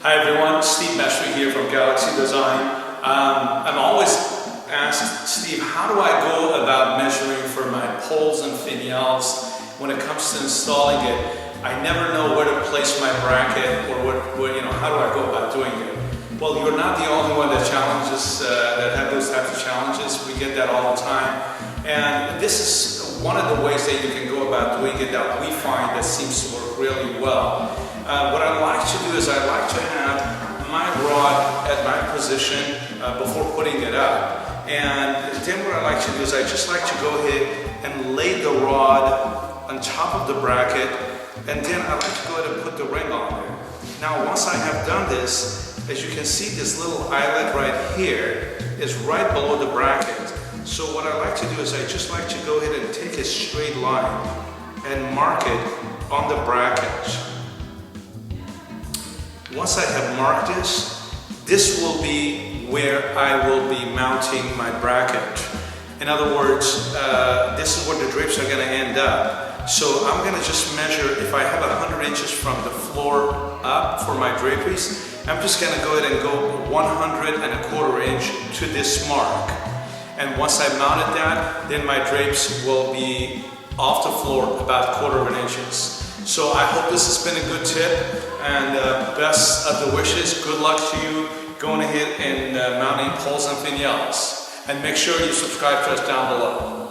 Hi everyone, Steve Messri here from Galaxy Design. I'm always asked, Steve, how do I go about measuring for my poles and finials when it comes to installing it? I never know where to place my bracket or how do I go about doing it? Well, you're not the only one that have those types of challenges. We get that all the time. And this is one of the ways that you can go about doing it that we find that seems to work really well. What I like to do is I like to have my rod at my position before putting it up. And then what I like to do is I just like to go ahead and lay the rod on top of the bracket, and then I like to go ahead and put the ring on there. Now once I have done this, as you can see, this little eyelet right here is right below the bracket. So what I like to do is I just like to go ahead and take a straight line and mark it on the bracket. Once I have marked this will be where I will be mounting my bracket. In other words, this is where the drapes are going to end up. So I'm going to just measure, if I have 100 inches from the floor up for my draperies, I'm just going to go ahead and go 1.25 inch to this mark. And once I mounted that, then my drapes will be off the floor about 1/4 inches. So I hope this has been a good tip, and best of the wishes. Good luck to you going ahead and mounting poles and finials. And make sure you subscribe to us down below.